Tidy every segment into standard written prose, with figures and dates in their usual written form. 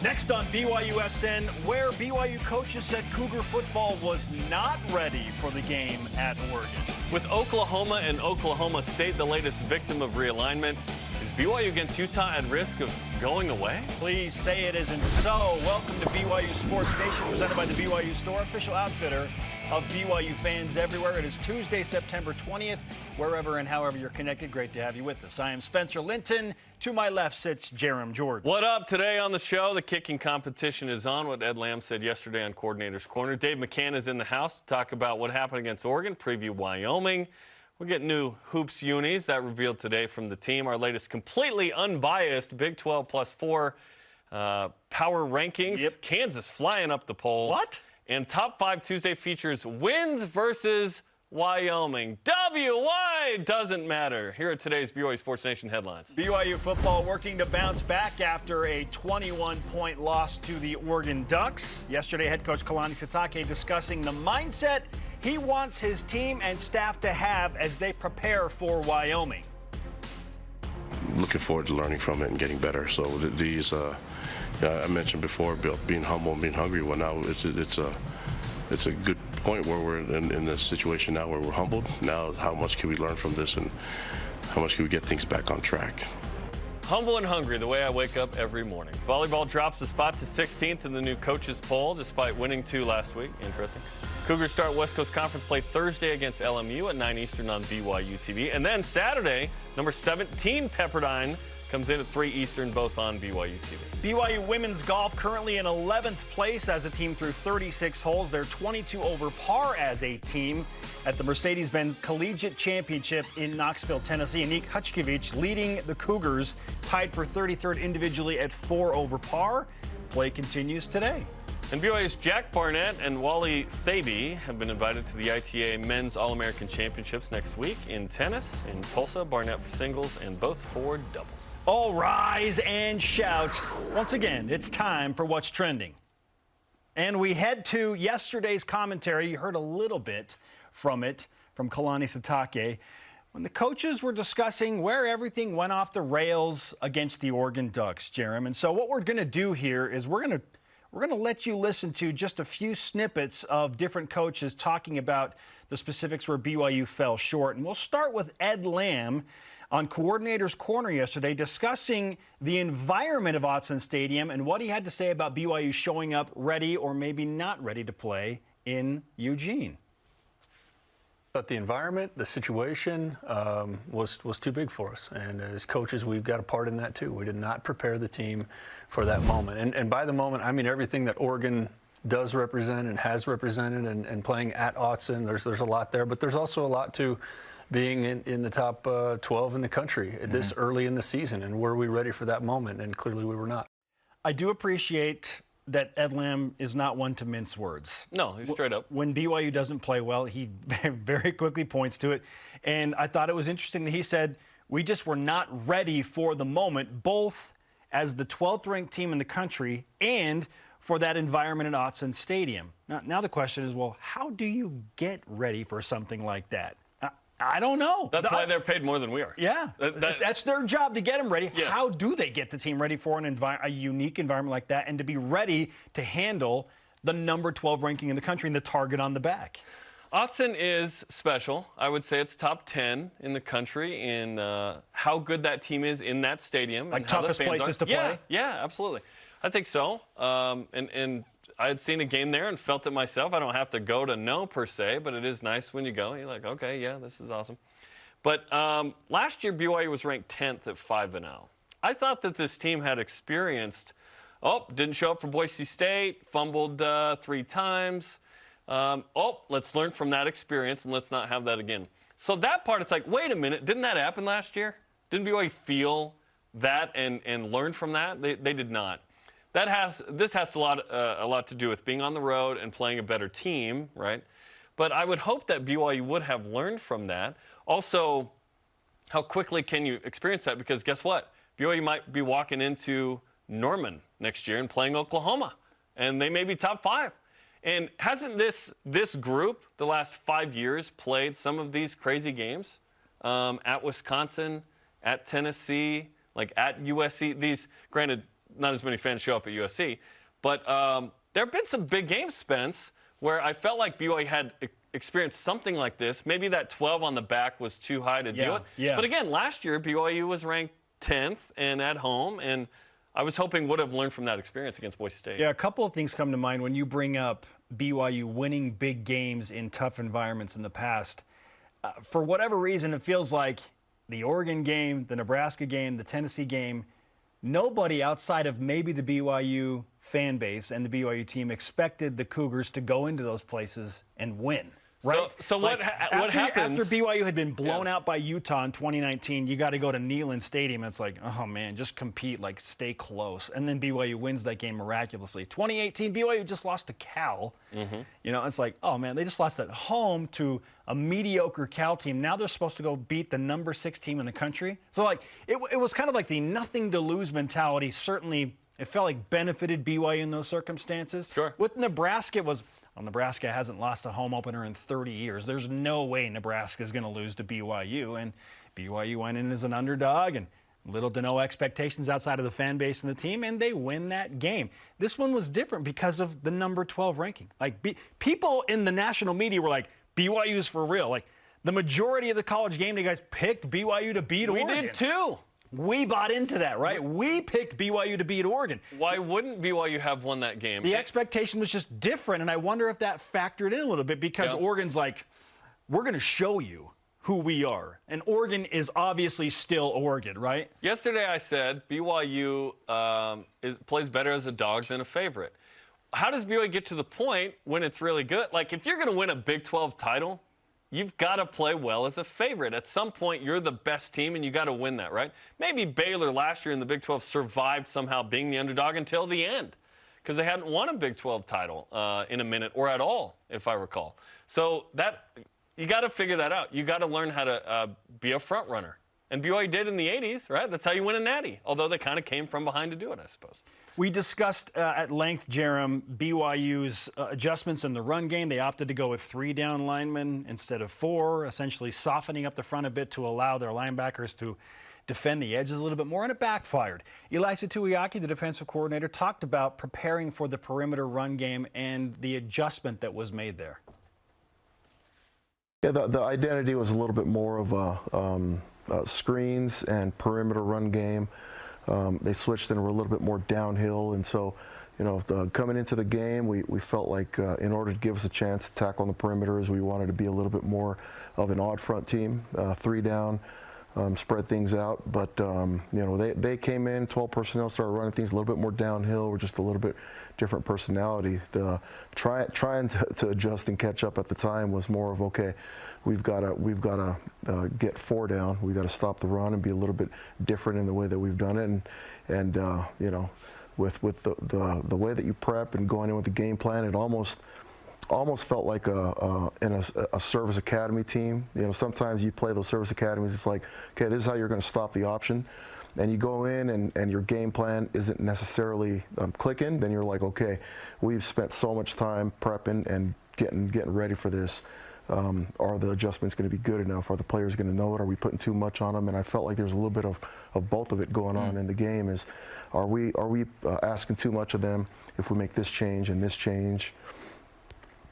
Next on BYUSN, where BYU coaches said Cougar football was not ready for the game at Oregon. With Oklahoma and Oklahoma State the latest victim of realignment, is BYU against Utah at risk of going away? Please say it isn't so. Welcome to BYU Sports Nation, presented by the BYU Store, official outfitter of BYU fans everywhere. It is Tuesday, September 20th. Wherever and however you're connected, great to have you with us. I am Spencer Linton. To my left sits Jarom Jordan. What up? Today on the show, the kicking competition is on. What Ed Lamb said yesterday on Coordinator's Corner. Dave McCann is in the house to talk about what happened against Oregon, preview Wyoming. We'll get new hoops unis that revealed today from the team. Our latest completely unbiased Big 12 plus 4 power rankings. Yep. Kansas flying up the poll. What? And Top 5 Tuesday features wins versus Wyoming. WY doesn't matter. Here are today's BYU Sports Nation headlines. BYU football working to bounce back after a 21-point loss to the Oregon Ducks. Yesterday, head coach Kalani Sitake discussing the mindset he wants his team and staff to have as they prepare for Wyoming. Looking forward to learning from it and getting better. So these, I mentioned before, being humble and being hungry. Well, now it's a good point where we're in this situation now where we're humbled. Now, how much can we learn from this, and how much can we get things back on track? Humble and hungry, the way I wake up every morning. Volleyball drops the spot to 16th in the new coaches poll, despite winning 2 last week. Interesting. Cougars start West Coast Conference play Thursday against LMU at 9 Eastern on BYU TV. And then Saturday, number 17 Pepperdine comes in at 3 Eastern, both on BYU TV. BYU women's golf currently in 11th place as a team through 36 holes. They're 22 over par as a team at the Mercedes-Benz Collegiate Championship in Knoxville, Tennessee. Anik Hutchkiewicz leading the Cougars, tied for 33rd individually at 4 over par. Play continues today. And BYU's Jack Barnett and Wally Thaby have been invited to the ITA Men's All-American Championships next week in tennis in Tulsa. Barnett for singles and both for doubles. All rise and shout. Once again, it's time for What's Trending. And we head to yesterday's commentary. You heard a little bit from it from Kalani Sitake when the coaches were discussing where everything went off the rails against the Oregon Ducks, Jarom. And so what we're going to do here is we're going to let you listen to just a few snippets of different coaches talking about the specifics where BYU fell short. And we'll start with Ed Lamb on Coordinator's Corner yesterday, discussing the environment of Autzen Stadium and what he had to say about BYU showing up ready or maybe not ready to play in Eugene. But the environment, the situation was too big for us. And as coaches, we've got a part in that too. We did not prepare the team for that moment. And by the moment, I mean everything that Oregon does represent and has represented and playing at Autzen. There's a lot there, but there's also a lot to being in the top 12 in the country this early in the season. And were we ready for that moment? And clearly we were not. I do appreciate that Ed Lamb is not one to mince words. No, he's straight up. When BYU doesn't play well, he very quickly points to it. And I thought it was interesting that he said, we just were not ready for the moment, both as the 12th ranked team in the country and for that environment at Autzen Stadium. Now the question is, well, how do you get ready for something like that? I don't know. That's why they're paid more than we are. Yeah, that's their job to get them ready. Yes. How do they get the team ready for a unique environment like that and to be ready to handle the number 12 ranking in the country and the target on the back? Autzen is special. I would say it's top 10 in the country in how good that team is in that stadium. Like and how toughest the fans places are. to play? Yeah, absolutely. I think so. And I had seen a game there and felt it myself. I don't have to go to know per se, but it is nice when you go. You're like, okay, yeah, this is awesome. But last year, BYU was ranked 10th at 5-0. I thought that this team had experienced, didn't show up for Boise State, fumbled 3 times. Let's learn from that experience and let's not have that again. So that part, it's like, wait a minute, didn't that happen last year? Didn't BYU feel that and learn from that? They did not. This has a lot to do with being on the road and playing a better team, right? But I would hope that BYU would have learned from that. Also, how quickly can you experience that? Because guess what? BYU might be walking into Norman next year and playing Oklahoma, and they may be top 5. And hasn't this group the last 5 years played some of these crazy games at Wisconsin, at Tennessee, like at USC? These, granted, not as many fans show up at USC. But there have been some big games, Spence, where I felt like BYU had experienced something like this. Maybe that 12 on the back was too high to deal with. Yeah. But again, last year, BYU was ranked 10th and at home, and I was hoping would have learned from that experience against Boise State. Yeah, a couple of things come to mind when you bring up BYU winning big games in tough environments in the past. For whatever reason, it feels like the Oregon game, the Nebraska game, the Tennessee game, nobody outside of maybe the BYU fan base and the BYU team expected the Cougars to go into those places and win. Right? So what happens? After BYU had been blown out by Utah in 2019, you got to go to Neyland Stadium. And it's like, oh, man, just compete, like stay close. And then BYU wins that game miraculously. 2018, BYU just lost to Cal. You know, it's like, oh, man, they just lost at home to a mediocre Cal team. Now they're supposed to go beat the number 6 team in the country. So, like, it was kind of like the nothing to lose mentality. Certainly, it felt like benefited BYU in those circumstances. Sure. With Nebraska, it was... Well, Nebraska hasn't lost a home opener in 30 years. There's no way Nebraska is going to lose to BYU. And BYU went in as an underdog and little to no expectations outside of the fan base and the team, and they win that game. This one was different because of the number 12 ranking. Like, people in the national media were like, BYU's for real. Like, the majority of the college game day guys picked BYU to beat Oregon. We did too. We bought into that, right? We picked BYU to beat Oregon. Why wouldn't BYU have won that game? The expectation was just different, and I wonder if that factored in a little bit because Oregon's like, we're going to show you who we are. And Oregon is obviously still Oregon, right? Yesterday I said BYU plays better as a dog than a favorite. How does BYU get to the point when it's really good? Like, if you're going to win a Big 12 title, you've got to play well as a favorite. At some point, you're the best team, and you got to win that, right? Maybe Baylor last year in the Big 12 survived somehow being the underdog until the end because they hadn't won a Big 12 title in a minute or at all, if I recall. So you got to figure that out. You got to learn how to be a front runner. And BYU did in the 80s, right? That's how you win a natty, although they kind of came from behind to do it, I suppose. We discussed at length, Jarom, BYU's adjustments in the run game. They opted to go with 3 down linemen instead of 4, essentially softening up the front a bit to allow their linebackers to defend the edges a little bit more, and it backfired. Elisa Tuiaki, the defensive coordinator, talked about preparing for the perimeter run game and the adjustment that was made there. Yeah, the identity was a little bit more of a screens and perimeter run game. They switched and were a little bit more downhill, and so, you know, coming into the game, we felt like in order to give us a chance to tackle on the perimeters, we wanted to be a little bit more of an odd front team, 3 down, spread things out. But you know, they came in, 12 personnel, started running things a little bit more downhill. We're just a little bit different personality. Trying to adjust and catch up at the time was more of, okay, we've got to get 4 down. We've got to stop the run and be a little bit different in the way that we've done it. And you know, with the way that you prep and going in with the game plan, it almost felt like a service academy team. You know, sometimes you play those service academies, it's like, okay, this is how you're going to stop the option. And you go in and your game plan isn't necessarily clicking, then you're like, okay, we've spent so much time prepping and getting ready for this. Are the adjustments going to be good enough? Are the players going to know it? Are we putting too much on them? And I felt like there's a little bit of both of it going on in the game. Is are we asking too much of them if we make this change and this change?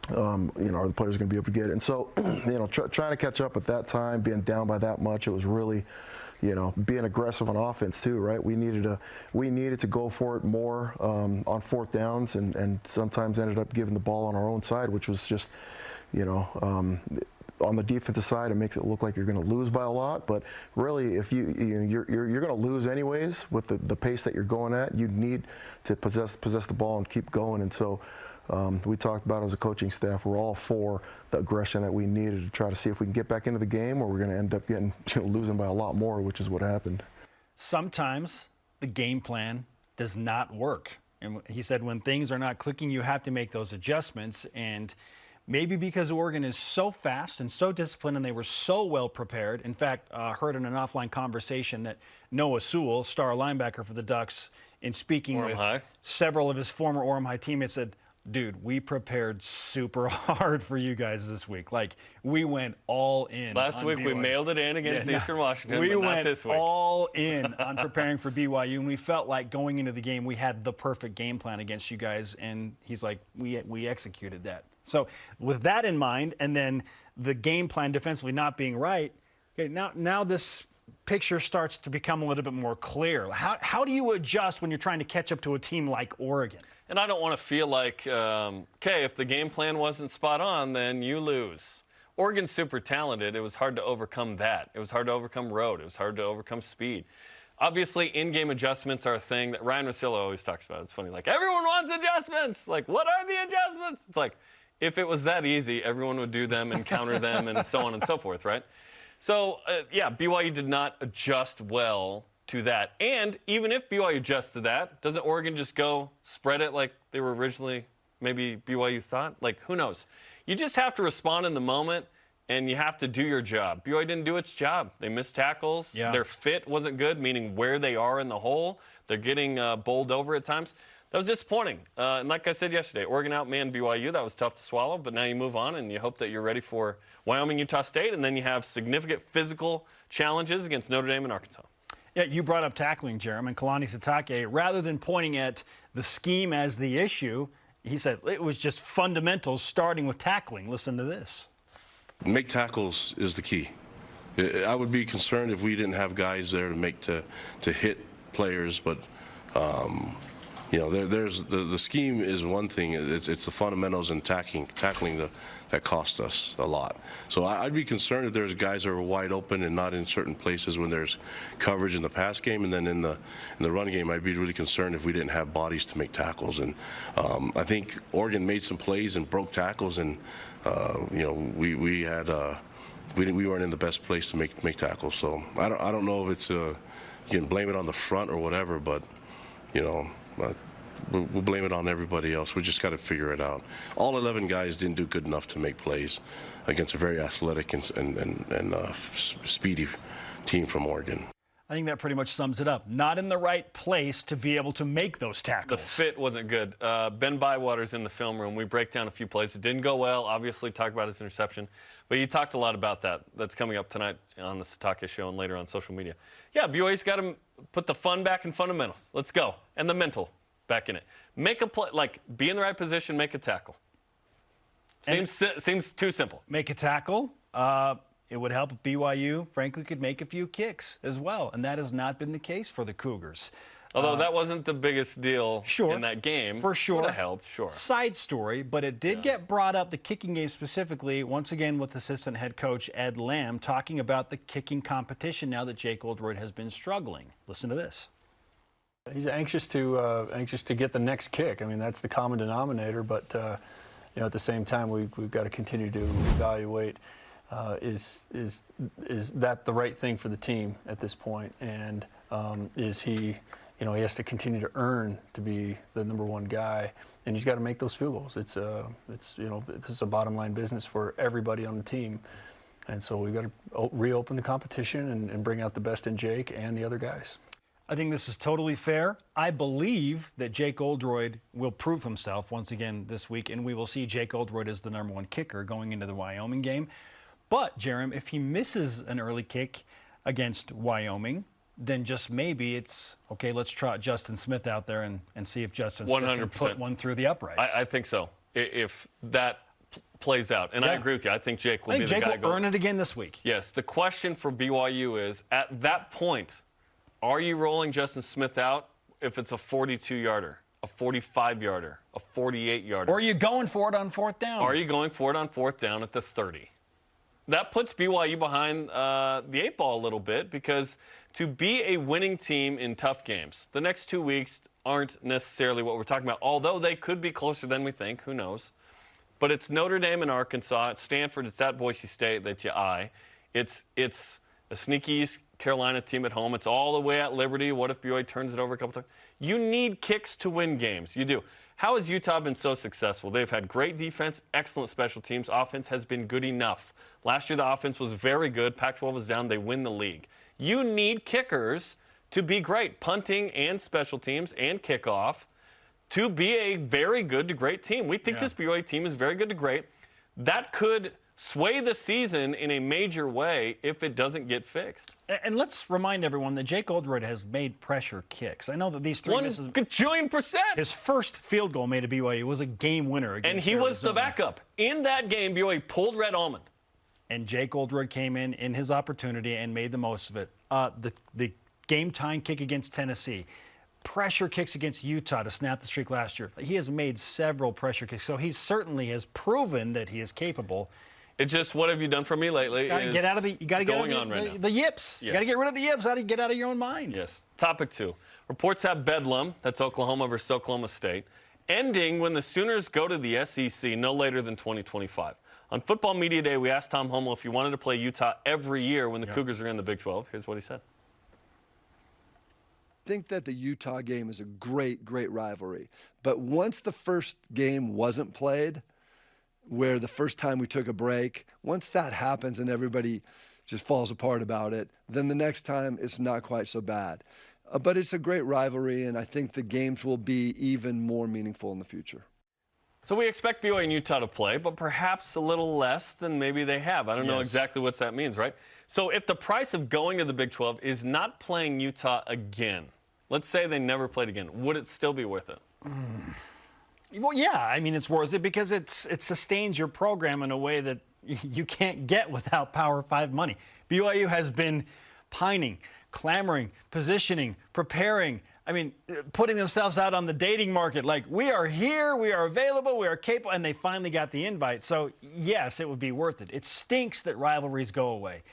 You know, are the players going to be able to get it? And so, you know, trying to catch up at that time, being down by that much, it was really, you know, being aggressive on offense too, right? We needed to go for it more on 4th downs, and sometimes ended up giving the ball on our own side, which was just, you know, on the defensive side, it makes it look like you're going to lose by a lot. But really, if you're going to lose anyways with the pace that you're going at, you need to possess the ball and keep going. And so we talked about as a coaching staff, we're all for the aggression that we needed to try to see if we can get back into the game, or we're going to end up losing by a lot more, which is what happened. Sometimes the game plan does not work. And he said when things are not clicking, you have to make those adjustments. And maybe because Oregon is so fast and so disciplined and they were so well prepared. In fact, heard in an offline conversation that Noah Sewell, star linebacker for the Ducks, in speaking with several of his former Orem High teammates, said, dude, we prepared super hard for you guys this week. Like, we went all in. Last week we mailed it in against Eastern Washington, we but went not this week. all in on preparing for BYU, and we felt like going into the game we had the perfect game plan against you guys, and he's like, we executed that. So with that in mind, and then the game plan defensively not being right, okay, now this picture starts to become a little bit more clear. How do you adjust when you're trying to catch up to a team like Oregon? And I don't want to feel like, okay, if the game plan wasn't spot on, then you lose. Oregon's super talented. It was hard to overcome that. It was hard to overcome road. It was hard to overcome speed. Obviously, in-game adjustments are a thing that Ryan Russillo always talks about. It's funny, like, everyone wants adjustments. Like, what are the adjustments? It's like, if it was that easy, everyone would do them and counter them and so on and so forth, right? So, yeah, BYU did not adjust well to that. And even if BYU adjusts to that, doesn't Oregon just go spread it like they were originally maybe BYU thought? Like, who knows? You just have to respond in the moment, and you have to do your job. BYU didn't do its job. They missed tackles. Yeah. Their fit wasn't good, meaning where they are in the hole. They're getting bowled over at times. That was disappointing. And like I said yesterday, Oregon outmanned BYU. That was tough to swallow, but now you move on, and you hope that you're ready for Wyoming, Utah State, and then you have significant physical challenges against Notre Dame and Arkansas. Yeah, you brought up tackling, Jarom, and Kalani Sitake, rather than pointing at the scheme as the issue, he said it was just fundamentals starting with tackling. Listen to this. Make tackles is the key. I would be concerned if we didn't have guys there to hit players, but you know, there's the scheme is one thing. It's the fundamentals and tackling that cost us a lot. So I'd be concerned if there's guys that are wide open and not in certain places when there's coverage in the pass game, and then in the run game, I'd be really concerned if we didn't have bodies to make tackles. And I think Oregon made some plays and broke tackles, and you know, we weren't in the best place to make tackles. So I don't know if it's you can blame it on the front or whatever, but you know. We'll blame it on everybody else. We just got to figure it out. All 11 guys didn't do good enough to make plays against a very athletic and speedy team from Oregon. I think that pretty much sums it up. Not in the right place to be able to make those tackles. The fit wasn't good. Ben Bywater's in the film room. We break down a few plays. It didn't go well. Obviously, talk about his interception. But you talked a lot about that. That's coming up tonight on the Satake Show and later on social media. Yeah, BYU's got to put the fun back in fundamentals. Let's go. And the mental back in it. Make a play, like, be in the right position, make a tackle. Seems too simple. Make a tackle. It would help if BYU, frankly, could make a few kicks as well. And that has not been the case for the Cougars. Although that wasn't the biggest deal in that game. For sure. Would have helped, sure. Side story, but it did get brought up, the kicking game specifically, once again with assistant head coach Ed Lamb, talking about the kicking competition now that Jake Oldroyd has been struggling. Listen to this. He's anxious to get the next kick. I mean, that's the common denominator, but you know, at the same time, we've got to continue to evaluate is that the right thing for the team at this point, and is he, you know, he has to continue to earn to be the #1 guy, and he's got to make those field goals. It's you know, this is a bottom line business for everybody on the team, and so we've got to reopen the competition and bring out the best in Jake and the other guys. I think this is totally fair. I believe that Jake Oldroyd will prove himself once again this week, and we will see Jake Oldroyd as the #1 kicker going into the Wyoming game. But, Jarom, if he misses an early kick against Wyoming, then just maybe it's, okay, let's trot Justin Smith out there and see if Justin Smith can put one through the uprights. I think so, if that plays out. And I agree with you. I think Jake will be the guy. Jake will earn it again this week. Yes. The question for BYU is, at that point, are you rolling Justin Smith out if it's a 42-yarder, a 45-yarder, a 48-yarder? Or are you going for it on 4th down? Are you going for it on 4th down at the 30? That puts BYU behind the 8 ball a little bit, because to be a winning team in tough games, the next 2 weeks aren't necessarily what we're talking about, although they could be closer than we think. Who knows? But it's Notre Dame and Arkansas. It's Stanford. It's at Boise State that you eye. It's a sneaky East Carolina team at home. It's all the way at Liberty. What if BYU turns it over a couple times? You need kicks to win games. You do. How has Utah been so successful? They've had great defense, excellent special teams. Offense has been good enough. Last year, the offense was very good. Pac-12 was down. They win the league. You need kickers to be great. Punting and special teams and kickoff. to be a very good to great team. We think this BYU team is very good to great. That could sway the season in a major way if it doesn't get fixed. And let's remind everyone that Jake Aldridge has made pressure kicks. I know that these three misses. 1,000,000,000%. His first field goal made at BYU was a game winner against And he Arizona. was the backup. In that game, BYU pulled Red Almond. And Jake Aldridge came in his opportunity and made the most of it. The game-tying kick against Tennessee. Pressure kicks against Utah to snap the streak last year. He has made several pressure kicks, so he certainly has proven that he is capable. It's just, what have you done for me lately? You got to get out of the yips. Yes. You got to get rid of the yips. How do you get out of your own mind? Yes. Topic 2. Reports have Bedlam, that's Oklahoma versus Oklahoma State, ending when the Sooners go to the SEC no later than 2025. On Football Media Day, we asked Tom Homo if he wanted to play Utah every year when the Cougars are in the Big 12. Here's what he said. I think that the Utah game is a great rivalry. But once the first game wasn't played, where the first time we took a break, once that happens and everybody just falls apart about it, then the next time it's not quite so bad. But it's a great rivalry, and I think the games will be even more meaningful in the future. So we expect BYU and Utah to play, but perhaps a little less than maybe they have. I don't know exactly what that means, right? So if the price of going to the Big 12 is not playing Utah again, let's say they never played again, would it still be worth it? Well, yeah. I mean, it's worth it because it sustains your program in a way that you can't get without Power 5 money. BYU has been pining, clamoring, positioning, preparing. I mean, putting themselves out on the dating market. Like, we are here, we are available, we are capable, and they finally got the invite. So, yes, it would be worth it. It stinks that rivalries go away.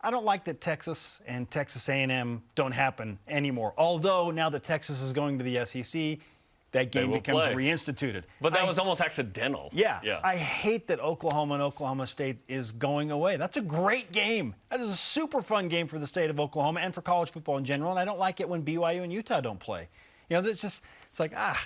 I don't like that Texas and Texas A&M don't happen anymore. Although, now that Texas is going to the SEC, that game becomes reinstituted. But that was almost accidental. Yeah. I hate that Oklahoma and Oklahoma State is going away. That's a great game. That is a super fun game for the state of Oklahoma and for college football in general. And I don't like it when BYU and Utah don't play. You know, it's like, I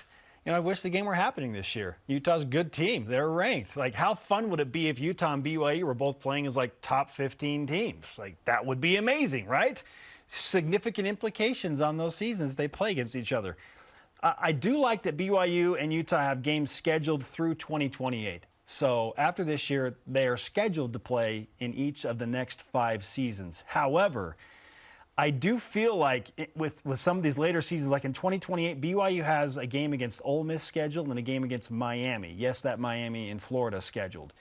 wish the game were happening this year. Utah's a good team. They're ranked. Like, how fun would it be if Utah and BYU were both playing as, like, top 15 teams? Like, that would be amazing, right? Significant implications on those seasons they play against each other. I do like that BYU and Utah have games scheduled through 2028. So after this year, they are scheduled to play in each of the next 5 seasons. However, I do feel like with some of these later seasons, like in 2028, BYU has a game against Ole Miss scheduled and a game against Miami. Yes, that Miami in Florida scheduled.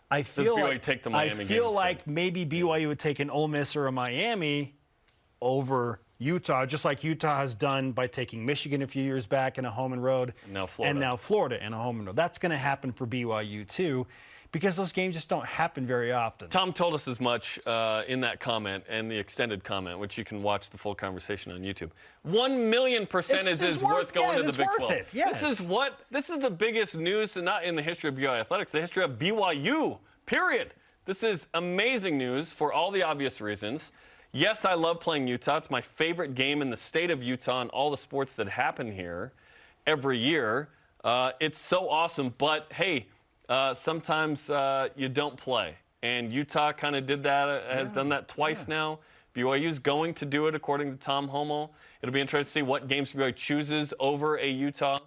I feel like maybe BYU would take an Ole Miss or a Miami over Utah, just like Utah has done by taking Michigan a few years back in a home and road. Now Florida. And now Florida in a home and road. That's going to happen for BYU too, because those games just don't happen very often. Tom told us as much in that comment and the extended comment, which you can watch the full conversation on YouTube. 1,000,000% is worth going to the Big 12. Yes. This is the biggest news, not in the history of BYU athletics, the history of BYU, period. This is amazing news for all the obvious reasons. Yes, I love playing Utah. It's my favorite game in the state of Utah and all the sports that happen here every year. It's so awesome. But, hey, sometimes you don't play. And Utah kind of did that, has done that twice now. BYU's going to do it, according to Tom Homo. It'll be interesting to see what games BYU chooses over a Utah.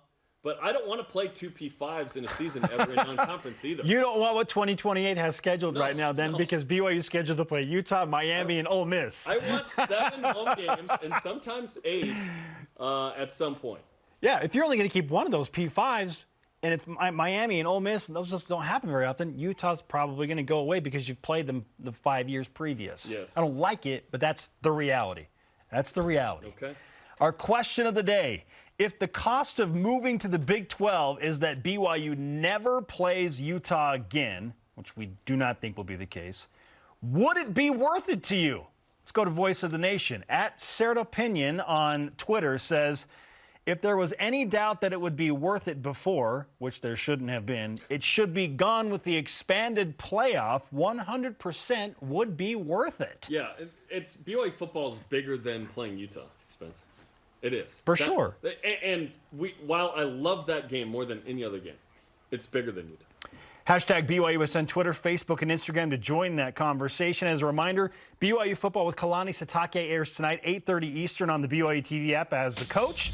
But I don't want to play 2 P5s in a season ever in non-conference either. You don't want what 2028 has scheduled right now, because BYU's scheduled to play Utah, Miami, and Ole Miss. I want 7 home games and sometimes 8 at some point. Yeah, if you're only going to keep one of those P5s, and it's Miami and Ole Miss, and those just don't happen very often, Utah's probably going to go away because you've played them the 5 years previous. Yes. I don't like it, but that's the reality. That's the reality. Okay. Our question of the day. If the cost of moving to the Big 12 is that BYU never plays Utah again, which we do not think will be the case, would it be worth it to you? Let's go to Voice of the Nation. At Opinion on Twitter says, if there was any doubt that it would be worth it before, which there shouldn't have been, it should be gone with the expanded playoff. 100% would be worth it. Yeah, it's BYU football is bigger than playing Utah, Spence. It is. For sure. And while I love that game more than any other game, it's bigger than Utah. Hashtag BYUSN Twitter, Facebook, and Instagram to join that conversation. As a reminder, BYU football with Kalani Sitake airs tonight, 8:30 Eastern on the BYU TV app as the coach.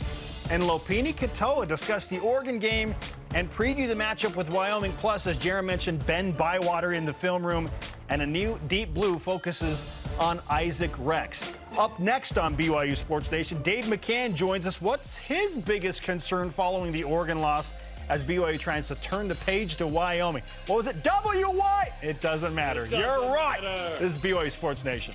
And Lopini Katoa discussed the Oregon game and preview the matchup with Wyoming. Plus, as Jarom mentioned, Ben Bywater in the film room. And a new Deep Blue focuses on Isaac Rex. Up next on BYU Sports Nation, Dave McCann joins us. What's his biggest concern following the Oregon loss as BYU tries to turn the page to Wyoming? What was it? WY? It doesn't matter. You're right. This is BYU Sports Nation.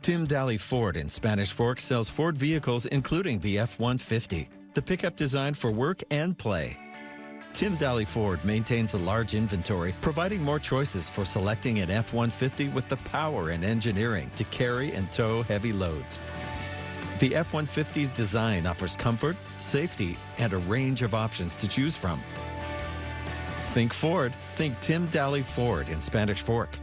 Tim Daly Ford in Spanish Fork sells Ford vehicles including the F-150, the pickup designed for work and play. Tim Daly Ford maintains a large inventory, providing more choices for selecting an F-150 with the power and engineering to carry and tow heavy loads. The F-150's design offers comfort, safety, and a range of options to choose from. Think Ford, think Tim Daly Ford in Spanish Fork.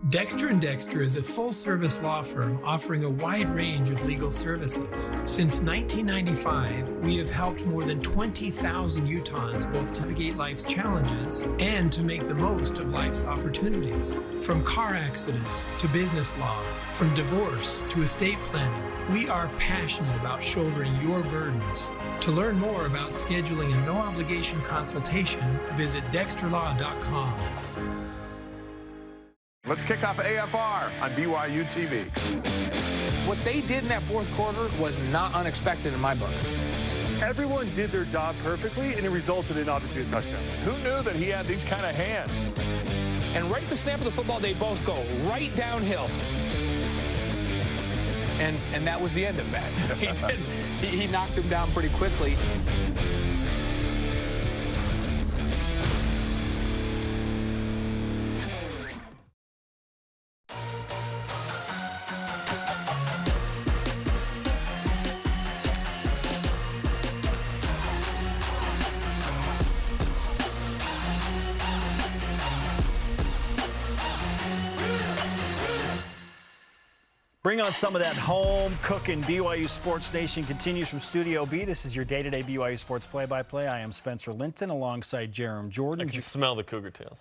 Dexter & Dexter is a full-service law firm offering a wide range of legal services. Since 1995, we have helped more than 20,000 Utahns both to navigate life's challenges and to make the most of life's opportunities. From car accidents to business law, from divorce to estate planning, we are passionate about shouldering your burdens. To learn more about scheduling a no-obligation consultation, visit dexterlaw.com. Let's kick off AFR on BYU TV. What they did in that fourth quarter was not unexpected in my book. Everyone did their job perfectly, and it resulted in, obviously, a touchdown. Who knew that he had these kind of hands? And right at the snap of the football, they both go right downhill. And that was the end of that. He knocked him down pretty quickly. Bring on some of that home cooking. BYU Sports Nation continues from Studio B. This is your day-to-day BYU Sports play-by-play. I am Spencer Linton alongside Jarom Jordan. I can smell the cougar tails.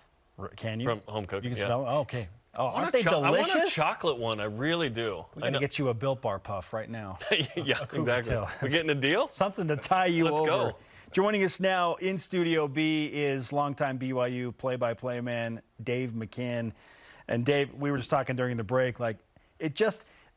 Can you? From home cooking, You can smell it? Oh, okay. Oh, aren't they they delicious? I want a chocolate one. I really do. We're going to get you a Built Bar Puff right now. Yeah, exactly. We're getting a deal? Something to tie you over. Let's go. Joining us now in Studio B is longtime BYU play-by-play man Dave McCann. And Dave, we were just talking during the break, like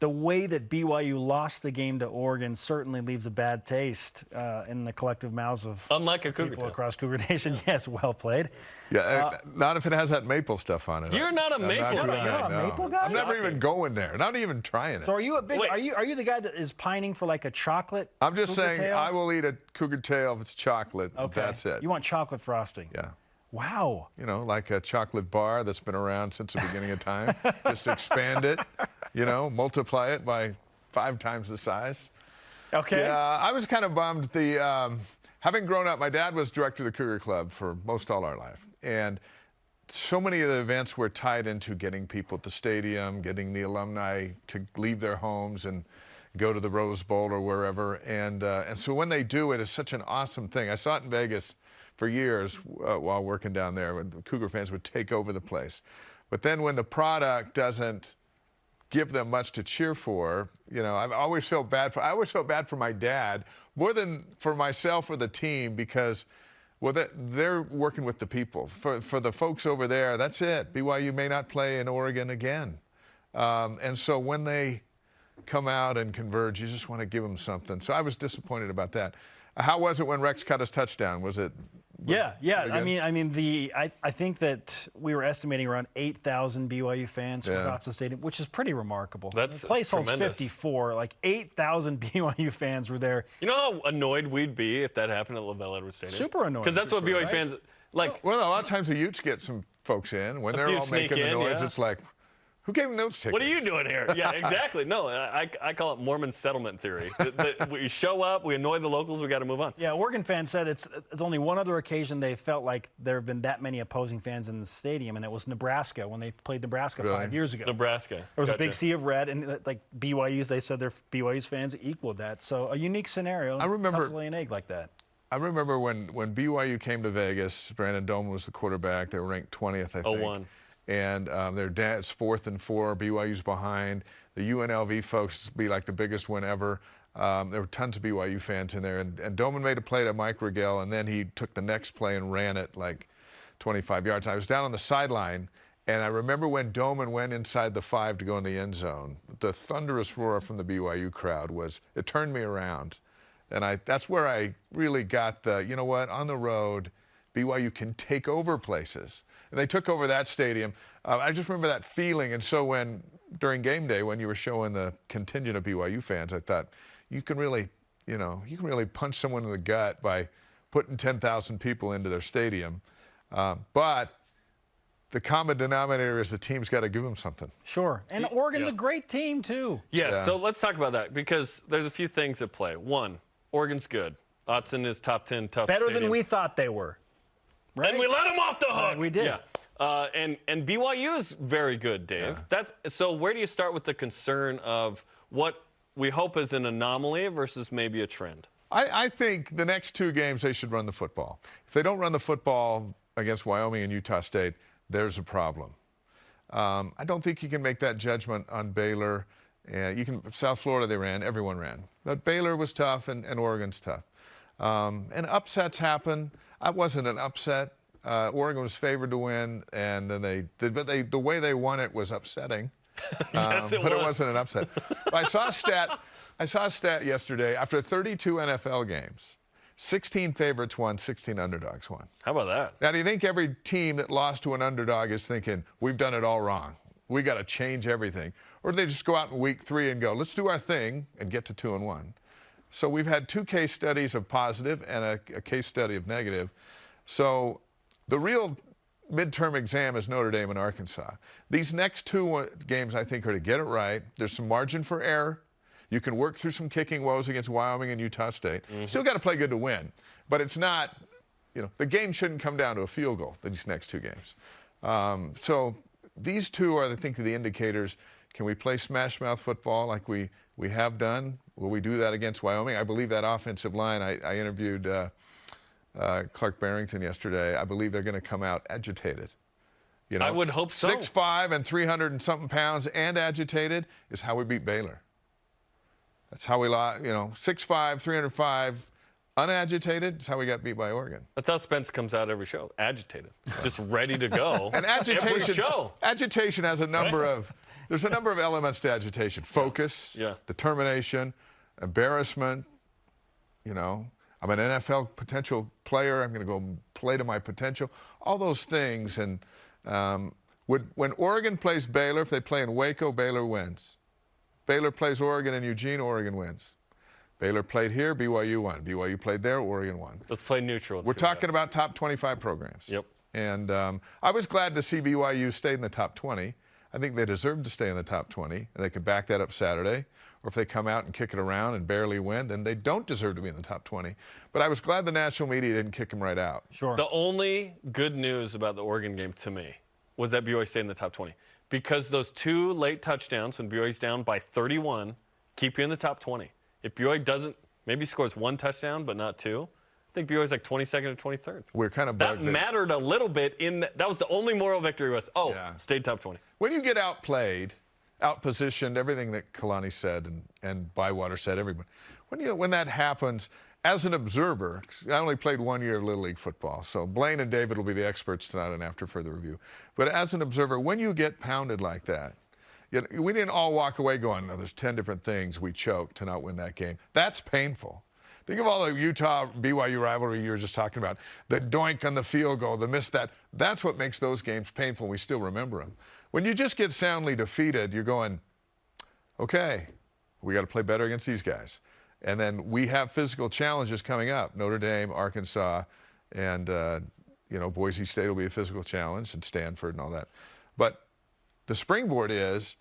the way that BYU lost the game to Oregon certainly leaves a bad taste in the collective mouths of unlike a cougar people across Cougar Nation. Yes, well played. Yeah, not if it has that maple stuff on it. You're not a maple guy. You're not a maple guy? I'm never even going there. Not even trying it. So are you a big? Are you the guy that is pining for like a chocolate? I'm just cougar saying tail? I will eat a cougar tail if it's chocolate. Okay. That's it. You want chocolate frosting? Yeah. Wow. You know, like a chocolate bar that's been around since the beginning of time. Just expand it, multiply it by 5 times the size. Okay. Yeah, I was kind of bummed. Having grown up, my dad was director of the Cougar Club for most all our life. And so many of the events were tied into getting people at the stadium, getting the alumni to leave their homes and go to the Rose Bowl or wherever. And so when they do it, it's such an awesome thing. I saw it in Vegas for years while working down there, when the Cougar fans would take over the place. But then when the product doesn't give them much to cheer for, I always felt bad for my dad more than for myself or the team, because they're working with the people. For the folks over there, that's it. BYU may not play in Oregon again. And so when they come out and converge, you just want to give them something. So I was disappointed about that. How was it when Rex caught his touchdown? Was it? Yeah. I think that we were estimating around 8,000 BYU fans across the stadium, which is pretty remarkable. That's the place holds tremendous. 54. Like 8,000 BYU fans were there. You know how annoyed we'd be if that happened at LaVell Edwards Stadium? Super annoyed. Because that's what BYU fans like. Well, a lot of times the Utes get some folks in when they're all making the noise. Yeah. It's like, Who gave them those tickets? What are you doing here? Yeah, exactly. No, I call it Mormon settlement theory. We show up, we annoy the locals, we got to move on. Yeah, Oregon fans said it's only one other occasion they felt like there have been that many opposing fans in the stadium, and it was Nebraska when they played Nebraska 5 years ago. Nebraska. There was a big sea of red, and like BYU's, they said their BYU's fans equaled that. So a unique scenario. I remember tough to lay an egg like that. I remember when BYU came to Vegas, Brandon Doman was the quarterback. They were ranked 20th, I think. 0-1. And it's 4th and 4. BYU's behind. The UNLV folks be like the biggest win ever. There were tons of BYU fans in there. And Doman made a play to Mike Rigel, and then he took the next play and ran it like 25 yards. I was down on the sideline, and I remember when Doman went inside the 5 to go in the end zone, the thunderous roar from the BYU crowd it turned me around. And that's where I really got you know what, on the road, BYU can take over places. And they took over that stadium. I just remember that feeling. And so during game day, when you were showing the contingent of BYU fans, I thought, you can really punch someone in the gut by putting 10,000 people into their stadium. But the common denominator is the team's got to give them something. Sure. And Oregon's a great team, too. Yeah, so let's talk about that, because there's a few things at play. One, Oregon's good. Autzen is top 10 tough Better stadium. than we thought they were. Right? And we let them off the hook. We did. Yeah. And BYU is very good, Dave. Yeah. So where do you start with the concern of what we hope is an anomaly versus maybe a trend? I think the next 2 games they should run the football. If they don't run the football against Wyoming and Utah State, there's a problem. I don't think you can make that judgment on Baylor. South Florida everyone ran. But Baylor was tough and Oregon's tough. And upsets happen. That wasn't an upset. Oregon was favored to win, and then the way they won it was upsetting. Yes, but it wasn't an upset. I saw a stat yesterday. After 32 NFL games, 16 favorites won, 16 underdogs won. How about that? Now, do you think every team that lost to an underdog is thinking, we've done it all wrong, we got to change everything? Or do they just go out in week 3 and go, let's do our thing and get to 2-1? So we've had 2 case studies of positive and a case study of negative. So the real midterm exam is Notre Dame and Arkansas. These next 2 games, I think, are to get it right. There's some margin for error. You can work through some kicking woes against Wyoming and Utah State. Still got to play good to win. But it's not, the game shouldn't come down to a field goal, these next 2 games. So these 2 are, I think, the indicators. Can we play smash mouth football like we have done? Will we do that against Wyoming? I believe that offensive line, I interviewed Clark Barrington yesterday. I believe they're going to come out agitated. I would hope so. 6'5" and 300 and something pounds and agitated is how we beat Baylor. That's how we, 6'5", 305, unagitated is how we got beat by Oregon. That's how Spence comes out every show, agitated, just ready to go. And every show. Agitation has a number of, there's a number of elements to agitation. Focus, determination, embarrassment, I'm an NFL potential player. I'm going to go play to my potential. All those things. And when Oregon plays Baylor, if they play in Waco, Baylor wins. Baylor plays Oregon in Eugene, Oregon wins. Baylor played here, BYU won. BYU played there, Oregon won. Let's play neutral. We're talking about top 25 programs. Yep. And I was glad to see BYU stay in the top 20. I think they deserve to stay in the top 20, and they could back that up Saturday. Or if they come out and kick it around and barely win, then they don't deserve to be in the top 20. But I was glad the national media didn't kick them right out. Sure. The only good news about the Oregon game to me was that BYU stayed in the top 20. Because those 2 late touchdowns when BYU's down by 31 keep you in the top 20. If BYU maybe scores 1 touchdown but not 2, I think BYU's like 22nd or 23rd. We're kind of that mattered a little bit that was the only moral victory was, stayed top 20. When you get outplayed, outpositioned, everything that Kalani said and Bywater said, everybody. When that happens, as an observer, I only played 1 year of Little League football, so Blaine and David will be the experts tonight and after further review. But as an observer, when you get pounded like that, we didn't all walk away going, no, there's 10 different things we choked to not win that game. That's painful. Think of all the Utah-BYU rivalry you were just talking about, the doink on the field goal, the miss that. That's what makes those games painful, and we still remember them. When you just get soundly defeated, you're going, okay, we got to play better against these guys. And then we have physical challenges coming up. Notre Dame, Arkansas, and Boise State will be a physical challenge, and Stanford and all that. But The springboard is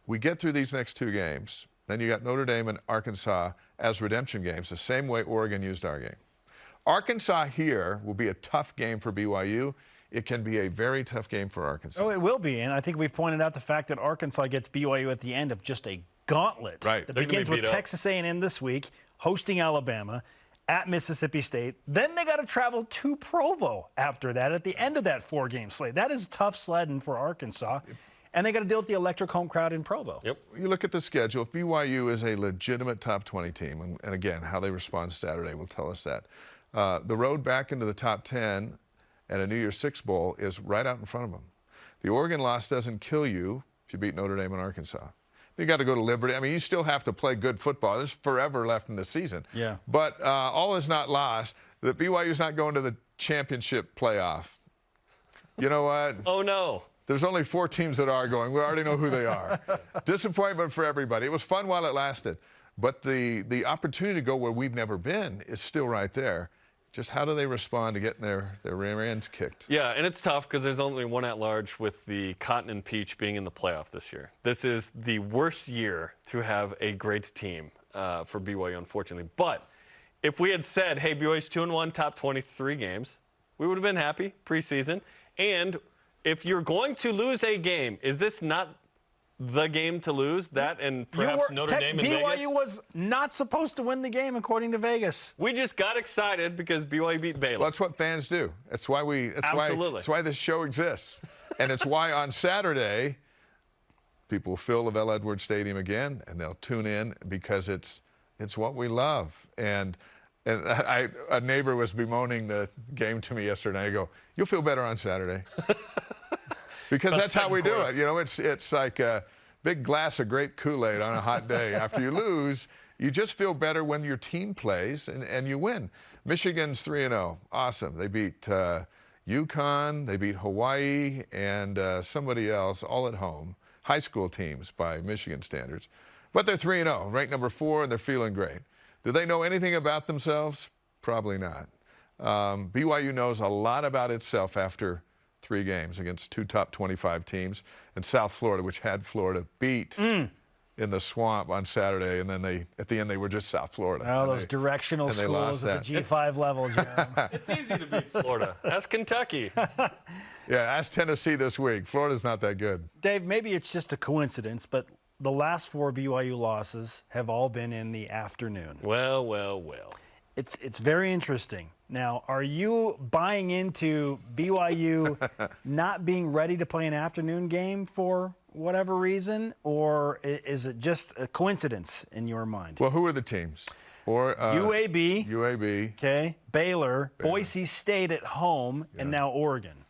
we get through these next 2 games. Then you got Notre Dame and Arkansas as redemption games, the same way Oregon used our game. Arkansas here will be a tough game for BYU. It can be a very tough game for Arkansas. Oh, it will be. And I think we've pointed out the fact that Arkansas gets BYU at the end of just a gauntlet. Right. That begins with Texas A&M this week, hosting Alabama, at Mississippi State. Then they got to travel to Provo after that at the end of that 4-game slate. That is tough sledding for Arkansas. And they got to deal with the electric home crowd in Provo. Yep. You look at the schedule. If BYU is a legitimate top 20 team, and again, how they respond Saturday will tell us that. The road back into the top 10 and a New Year's Six Bowl is right out in front of them. The Oregon loss doesn't kill you if you beat Notre Dame and Arkansas. You got to go to Liberty. I mean, you still have to play good football. There's forever left in the season. Yeah. But all is not lost. The BYU's not going to the championship playoff. You know what? Oh, no. There's only 4 teams that are going. We already know who they are. Disappointment for everybody. It was fun while it lasted. But the opportunity to go where we've never been is still right there. Just how do they respond to getting their rear ends kicked? Yeah, and it's tough because there's only one at-large with the Cotton and Peach being in the playoff this year. This is the worst year to have a great team for BYU, unfortunately. But if we had said, hey, BYU's 2-1, top 23 games, we would have been happy preseason. And if you're going to lose a game, is this not the game to lose? That and perhaps Notre Dame in Vegas? BYU was not supposed to win the game, according to Vegas. We just got excited because BYU beat Baylor. Well, that's what fans do. That's why that's why this show exists. And it's why on Saturday, people will fill LaVell Edwards Stadium again, and they'll tune in because it's what we love. And a neighbor was bemoaning the game to me yesterday. I go, you'll feel better on Saturday. Because that's how we do it. You know, it's like a big glass of grape Kool-Aid on a hot day. After you lose, you just feel better when your team plays and you win. Michigan's 3-0. Awesome. They beat UConn, they beat Hawaii, and somebody else, all at home. High school teams by Michigan standards. But they're 3-0, ranked number 4, and they're feeling great. Do they know anything about themselves? Probably not. BYU knows a lot about itself after 3 games against 2 top 25 teams, and South Florida, which had Florida beat in the swamp on Saturday, and then at the end they were just South Florida. Oh, those directional schools at the G5 level, Jarom. It's easy to beat Florida. That's Kentucky. Yeah, ask Tennessee this week. Florida's not that good. Dave, maybe it's just a coincidence, but the last 4 BYU losses have all been in the afternoon. Well, well, well. It's very interesting. Now, are you buying into BYU not being ready to play an afternoon game for whatever reason, or is it just a coincidence in your mind? Well, who are the teams? Or UAB. Okay. Baylor, Boise State at home, and now Oregon.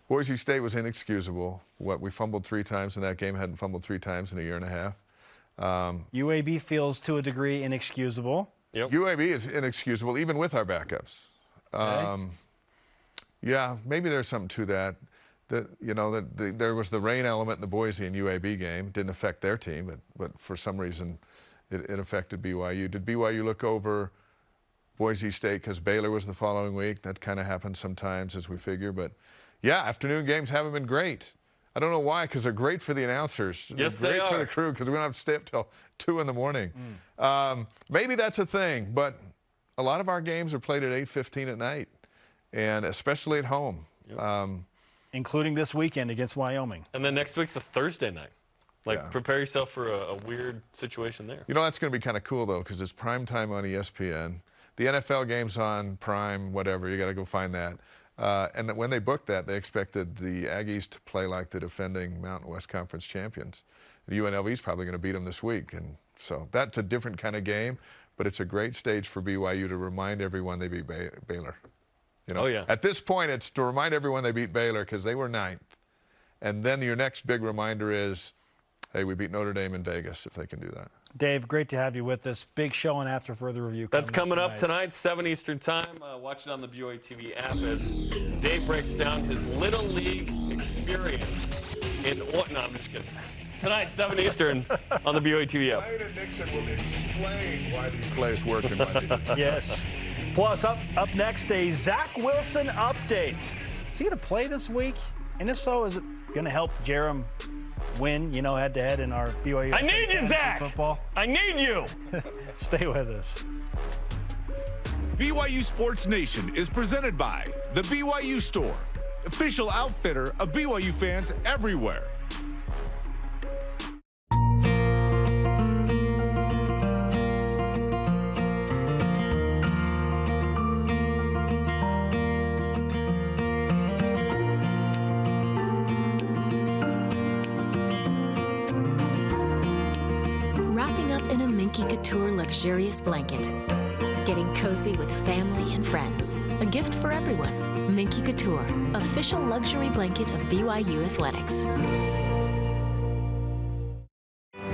Boise State was inexcusable. We fumbled 3 times in that game, hadn't fumbled 3 times in a year and a half. UAB feels to a degree inexcusable. Yep. UAB is inexcusable, even with our backups. Okay. Yeah, maybe there's something to that. There was the rain element in the Boise and UAB game. It didn't affect their team, but for some reason it affected BYU. Did BYU look over Boise State because Baylor was the following week? That kind of happens sometimes, as we figure. But, yeah, afternoon games haven't been great. I don't know why, because they're great for the announcers. Yes, they're great they are. for the crew because we don't have to stay up till 2 in the morning. Maybe that's a thing, but a lot of our games are played at 8:15 at night, and especially at home. Yep. Including this weekend against Wyoming. And then next week's a Thursday night. Prepare yourself for a weird situation there. You know, that's going to be kind of cool, though, because it's prime time on ESPN. The NFL game's on Prime, whatever. You got to go find that. And when they booked that, they expected the Aggies to play like the defending Mountain West Conference champions. The UNLV's probably going to beat them this week. And so that's a different kind of game, but it's a great stage for BYU to remind everyone they beat Baylor. You know, oh, yeah. At this point, it's to remind everyone they beat Baylor because they were 9th. And then your next big reminder is, hey, we beat Notre Dame in Vegas, if they can do that. Dave, great to have you with us. Big show and After Further Review. That's coming up tonight, 7 Eastern time. Watch it on the BYU TV app as Dave breaks down his Little League experience in Orton. No, I'm just kidding. Tonight, 7 Eastern on the BYU TV app. Ryan and Nixon will explain why these plays work in my Yes. Plus, up next, a Zach Wilson update. Is he going to play this week? And if so, is it going to help Jarom win, you know, head-to-head in our BYU. I need you, Zach. Football. I need you. Stay with us. BYU Sports Nation is presented by the BYU Store, official outfitter of BYU fans everywhere. Wrapping up in a Minky Couture luxurious blanket. Getting cozy with family and friends. A gift for everyone. Minky Couture, official luxury blanket of BYU Athletics.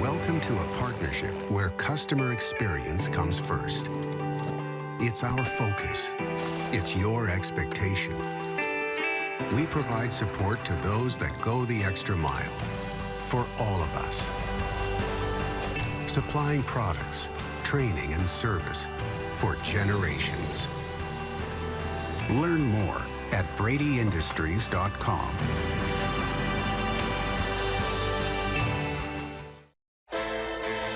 Welcome to a partnership where customer experience comes first. It's our focus. It's your expectation. We provide support to those that go the extra mile. For all of us. Supplying products, training, and service for generations. Learn more at bradyindustries.com.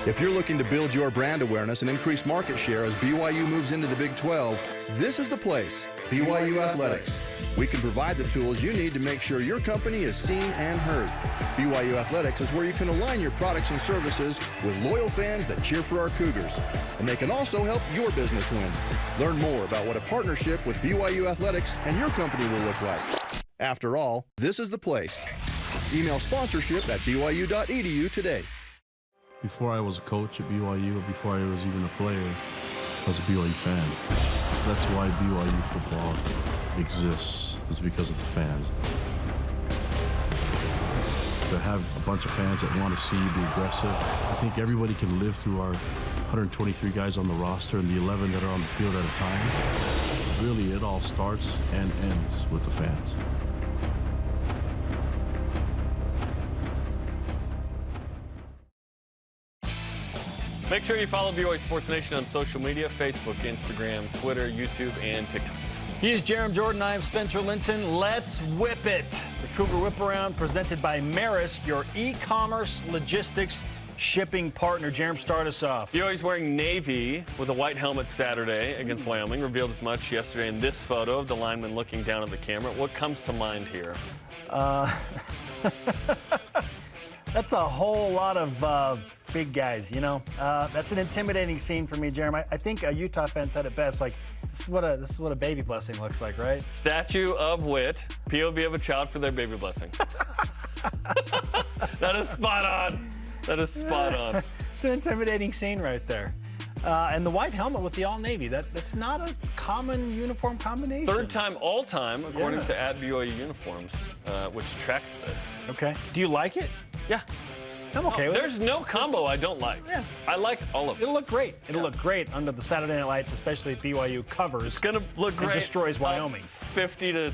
If you're looking to build your brand awareness and increase market share as BYU moves into the Big 12, this is the place, BYU Athletics. We can provide the tools you need to make sure your company is seen and heard. BYU Athletics is where you can align your products and services with loyal fans that cheer for our Cougars. And they can also help your business win. Learn more about what a partnership with BYU Athletics and your company will look like. After all, this is the place. Email sponsorship at byu.edu today. Before I was a coach at BYU, or before I was even a player, I was a BYU fan. That's why BYU football exists, is because of the fans. To have a bunch of fans that want to see you be aggressive, I think everybody can live through our 123 guys on the roster and the 11 that are on the field at a time. Really, it all starts and ends with the fans. Make sure you follow BYU Sports Nation on social media, Facebook, Instagram, Twitter, YouTube, and TikTok. He is Jarom Jordan. I am Spencer Linton. Let's whip it. The Cougar Whip Around presented by Marist, your e-commerce logistics shipping partner. Jarom, start us off. BYU's wearing navy with a white helmet Saturday against Wyoming. Revealed as much yesterday in this photo of the lineman looking down at the camera. What comes to mind here? That's a whole lot of big guys, you know. That's an intimidating scene for me, Jarom. I think a Utah fan said it best. Like, this is what a baby blessing looks like, right? Statue of Wit, POV of a child for their baby blessing. That is spot on. That is spot on. It's an intimidating scene right there. And the white helmet with the all-navy, that's not a common uniform combination. Third time all-time, according to @BYU Uniforms, which tracks this. Okay. Do you like it? Yeah. I'm okay with it. There's no combo I don't like. Yeah. I like all of it. It'll look great. It'll look great under the Saturday Night Lights, especially if BYU covers. It's going to look great. And destroys Wyoming. 50-14.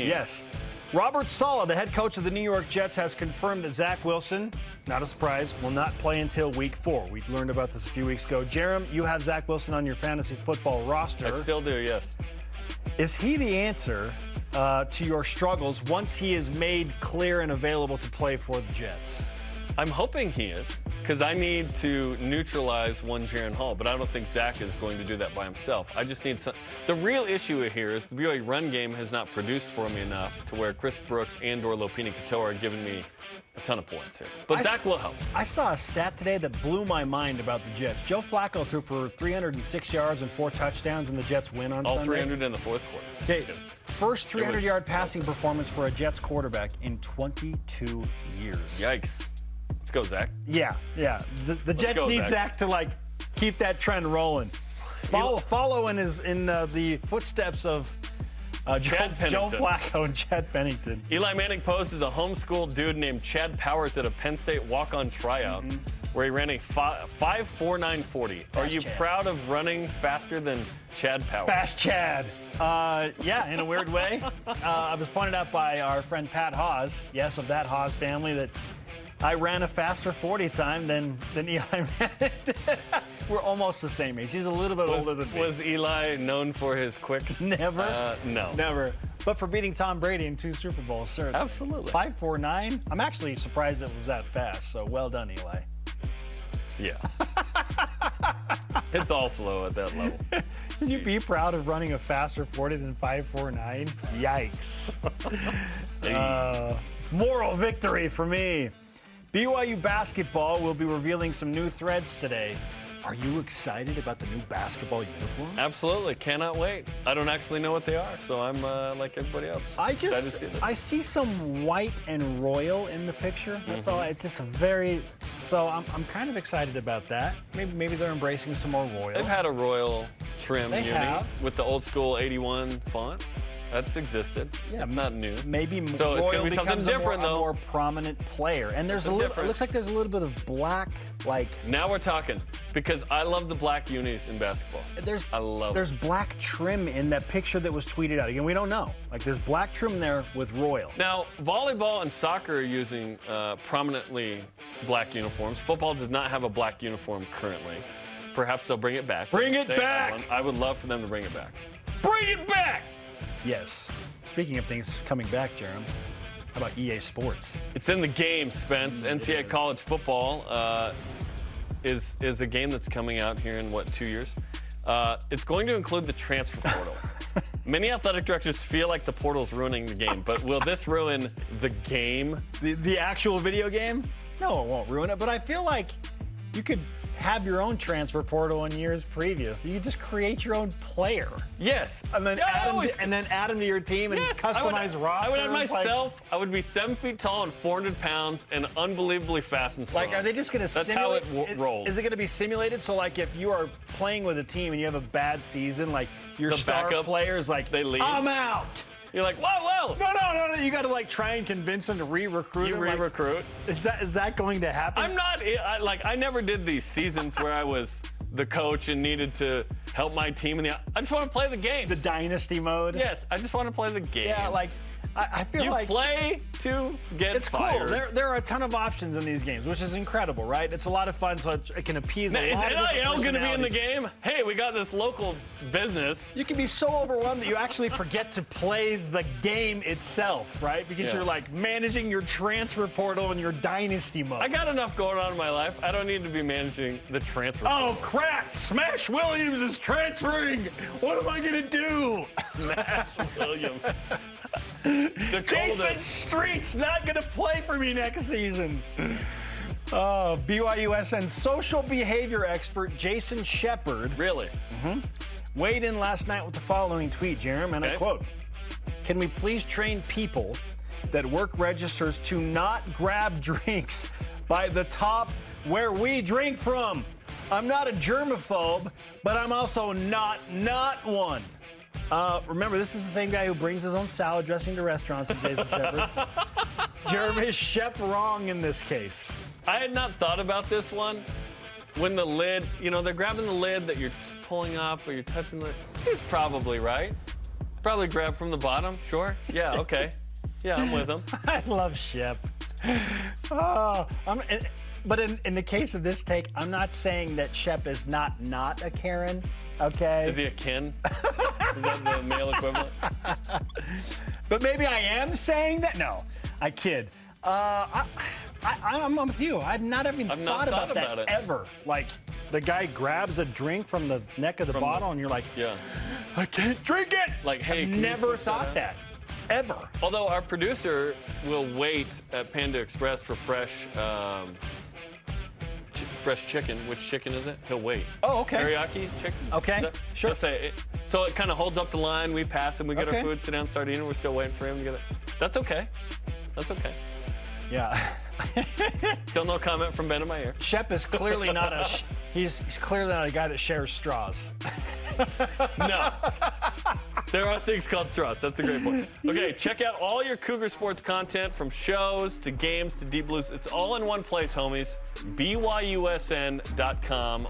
Yes. Robert Saleh, the head coach of the New York Jets, has confirmed that Zach Wilson, not a surprise, will not play until week 4. We learned about this a few weeks ago. Jarom, you have Zach Wilson on your fantasy football roster. I still do, yes. Is he the answer to your struggles once he is made clear and available to play for the Jets? I'm hoping he is, because I need to neutralize one Jaron Hall, but I don't think Zach is going to do that by himself. I just need some. The real issue here is the BYU run game has not produced for me enough to where Chris Brooks and/or Lopini Katoa are giving me a ton of points here. But Zach will help. I saw a stat today that blew my mind about the Jets. Joe Flacco threw for 306 yards and 4 touchdowns, and the Jets win on Sunday. All 300 in the fourth quarter. Okay, first 300-yard passing performance for a Jets quarterback in 22 years. Yikes. Let's go, Zach. Yeah. The Jets need Zach to, like, keep that trend rolling. Follow in the footsteps of Joe Flacco and Chad Pennington. Eli Manning posted a homeschooled dude named Chad Powers at a Penn State walk-on tryout where he ran a 5.4940. Are you proud of running faster than Chad Powers? Fast Chad. Yeah, in a weird way. I was pointed out by our friend Pat Haas, yes, of that Haas family, that I ran a faster 40 time than Eli Manning did. We're almost the same age. He's a little bit older than me. Was Eli known for his quick? Never. No. Never. But for beating Tom Brady in 2 Super Bowls, sir. Absolutely. 5.49. I'm actually surprised it was that fast. So well done, Eli. Yeah. It's all slow at that level. Can you be proud of running a faster 40 than 5.49? Yikes. Moral victory for me. BYU basketball will be revealing some new threads today. Are you excited about the new basketball uniforms? Absolutely. Cannot wait. I don't actually know what they are, so I'm like everybody else. I see some white and royal in the picture. That's all. It's just so I'm kind of excited about that. Maybe they're embracing some more royal. They've had a royal trim They uni have. with the old school 81 font. That's existed. Yeah, it's not new. Maybe so it's going to be something becomes different, a though. more prominent player. And there's it looks like there's a little bit of black, like. Now we're talking, because I love the black unis in basketball. I love There's black trim in that picture that was tweeted out. Again, we don't know. Like, there's black trim there with royal. Now, volleyball and soccer are using prominently black uniforms. Football does not have a black uniform currently. Perhaps they'll bring it back. Bring it They have back! one. I would love for them to bring it back. Bring it back! Yes. Speaking of things coming back, Jarom, how about EA Sports? It's in the game, Spence. NCAA college football is a game that's coming out here in, 2 years? It's going to include the transfer portal. Many athletic directors feel like the portal's ruining the game, but will this ruin the game? The actual video game? No, it won't ruin it, but I feel like you could have your own transfer portal in years previous. You just create your own player. Yes. And then add them to your team and customize rosters. I would add myself. I would be 7 feet tall and 400 pounds and unbelievably fast and strong. Like, are they just going to simulate? That's how it rolls. Is it going to be simulated? So, like, if you are playing with a team and you have a bad season, like, your star players, like, they leave. I'm out. You're like, whoa. No. You got to, like, try and convince them to re-recruit. You re-recruit. Like, is that going to happen? I'm not. I never did these seasons where I was the coach and needed to help my team I just want to play the game. The dynasty mode. Yes, I just want to play the game. Yeah, like. I feel like you play to get it's fired. Cool. There are a ton of options in these games, which is incredible, right? It's a lot of fun, so it can appease a lot of different personalities. Going to be in the game? Hey, we got this local business. You can be so overwhelmed that you actually forget to play the game itself, right? Because you're like managing your transfer portal and your dynasty mode. I got enough going on in my life. I don't need to be managing the transfer portal. Oh, crap! Smash Williams is transferring! What am I going to do? Smash Williams. Jason Street's not going to play for me next season. BYUSN social behavior expert Jason Shepard. Really? Weighed in last night with the following tweet, Jarom, and I quote, "Can we please train people that work registers to not grab drinks by the top where we drink from? I'm not a germaphobe, but I'm also not one." Remember, this is the same guy who brings his own salad dressing to restaurants, Jason Shepard. Jeremy is Shep wrong in this case. I had not thought about this one. When the lid, they're grabbing the lid that you're pulling up or you're touching the, it's probably right. Probably grab from the bottom, sure. Yeah, okay. Yeah, I'm with him. I love Shep. But in the case of this take, I'm not saying that Shep is not a Karen, okay? Is he a Ken? Is that the male equivalent? But maybe I am saying that? No, I kid. I'm with you. I've not even thought about that it. ever. Like, the guy grabs a drink from the neck of the bottle and you're like, yeah, I can't drink it! Like, hey, I've never thought that. Ever. Although our producer will wait at Panda Express for fresh chicken. Which chicken is it? He'll wait. Oh, okay. Teriyaki chicken? Okay, sure. He'll say it. So it kind of holds up the line. We pass him. We get our food, sit down, start eating. We're still waiting for him to get it. That's okay. That's okay. Yeah. Still no comment from Ben in my ear. Shep is clearly not he's clearly not a guy that shares straws. No. There are things called straws. That's a great point. Okay, check out all your Cougar sports content from shows to games to Deep Blues. It's all in one place, homies. BYUSN.com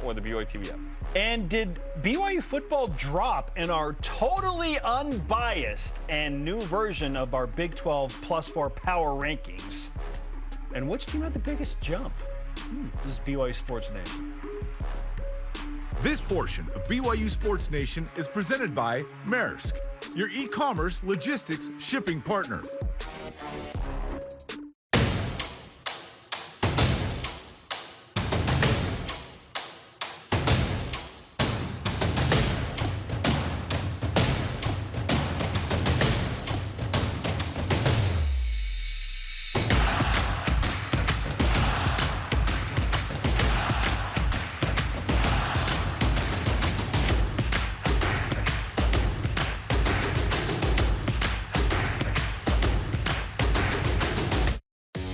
or the BYU TV app. And did BYU football drop in our totally unbiased and new version of our Big 12 +4 power rankings? And which team had the biggest jump? This is BYU Sports Nation. This portion of BYU Sports Nation is presented by Maersk. your e-commerce logistics shipping partner.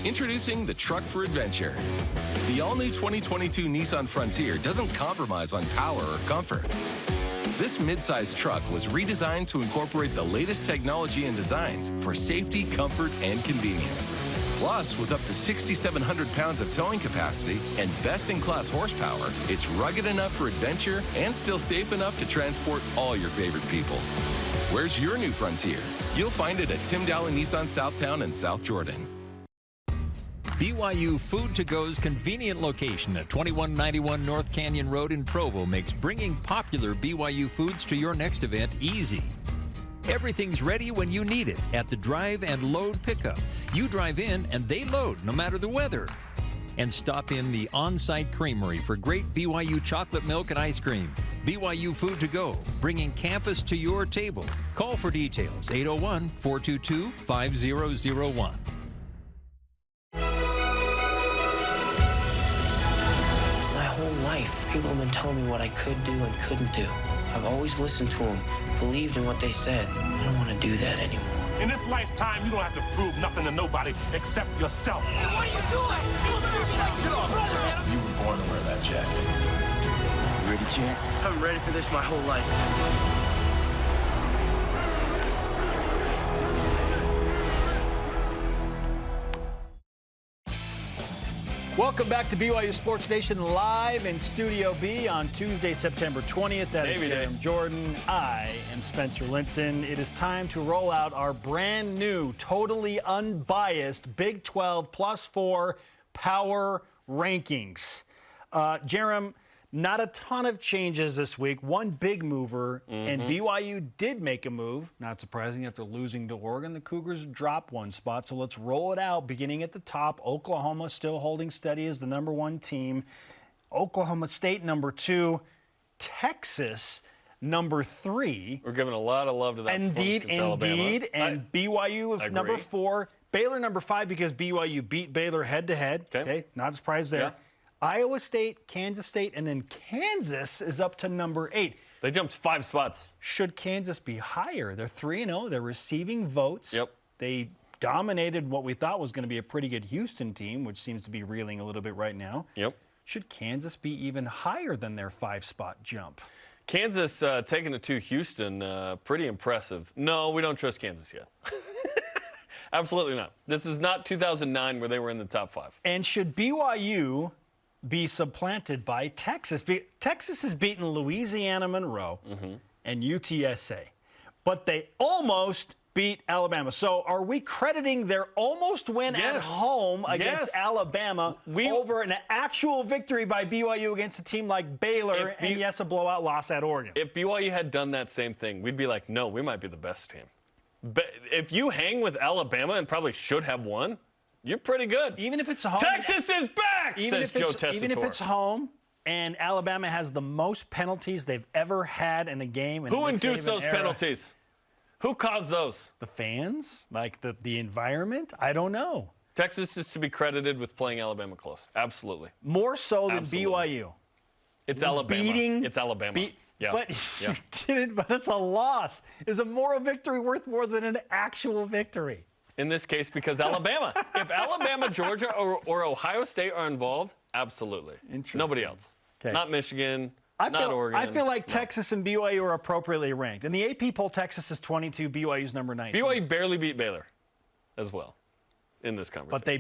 Introducing the truck for adventure. The all-new 2022 Nissan Frontier doesn't compromise on power or comfort. This midsize truck was redesigned to incorporate the latest technology and designs for safety, comfort, and convenience. Plus, with up to 6,700 pounds of towing capacity and best-in-class horsepower, it's rugged enough for adventure and still safe enough to transport all your favorite people. Where's your new Frontier? You'll find it at Tim Daly Nissan Southtown and South Jordan. BYU Food to Go's convenient location at 2191 North Canyon Road in Provo makes bringing popular BYU foods to your next event easy. Everything's ready when you need it at the drive and load pickup. You drive in and they load no matter the weather. And stop in the on-site creamery for great BYU chocolate milk and ice cream. BYU Food to Go, bringing campus to your table. Call for details, 801-422-5001. Life, people have been telling me what I could do and couldn't do. I've always listened to them, believed in what they said. I don't want to do that anymore. In this lifetime, you don't have to prove nothing to nobody except yourself. Hey, what are you doing? You treat me like your brother. You were born to wear that jacket. You ready, champ? I've been ready for this my whole life. Welcome back to BYU Sports Nation live in Studio B on Tuesday, September 20th. That is Jarom Jordan. I am Spencer Linton. It is time to roll out our brand new, totally unbiased Big 12 +4 power rankings. Jarom, not a ton of changes this week. One big mover, and BYU did make a move. Not surprising after losing to Oregon. The Cougars dropped one spot, so let's roll it out. Beginning at the top, Oklahoma still holding steady as the #1 team. Oklahoma State #2. Texas #3. We're giving a lot of love to that. Indeed. And BYU with #4. Baylor #5 because BYU beat Baylor head-to-head. Okay, not surprised there. Yeah. Iowa State, Kansas State, and then Kansas is up to #8. They jumped 5 spots. Should Kansas be higher? They're 3-0. They're receiving votes. Yep. They dominated what we thought was going to be a pretty good Houston team, which seems to be reeling a little bit right now. Yep. Should Kansas be even higher than their 5-spot jump? Kansas taking it to Houston, pretty impressive. No, we don't trust Kansas yet. Absolutely not. This is not 2009 where they were in the top 5. And should BYU be supplanted by Texas? Texas has beaten Louisiana Monroe and UTSA, but they almost beat Alabama. So are we crediting their almost win at home against Alabama over an actual victory by BYU against a team like Baylor and, yes, a blowout loss at Oregon? If BYU had done that same thing, we'd be like, no, we might be the best team. But if you hang with Alabama and probably should have won, you're pretty good. Even if it's home. Texas is back, says Joe Tessitore. Even if it's home and Alabama has the most penalties they've ever had in a game. Who induced those penalties? Who caused those? The fans? Like the environment? I don't know. Texas is to be credited with playing Alabama close. Absolutely. More so than BYU. It's Alabama. It's Alabama. Yeah. But you didn't, but it's a loss. Is a moral victory worth more than an actual victory? In this case, because Alabama. If Alabama, Georgia, or Ohio State are involved, absolutely. Nobody else. Okay. Not Michigan, not Oregon. I feel like Texas and BYU are appropriately ranked. In the AP poll, Texas is 22, BYU's number 19. BYU barely beat Baylor as well in this conversation. But they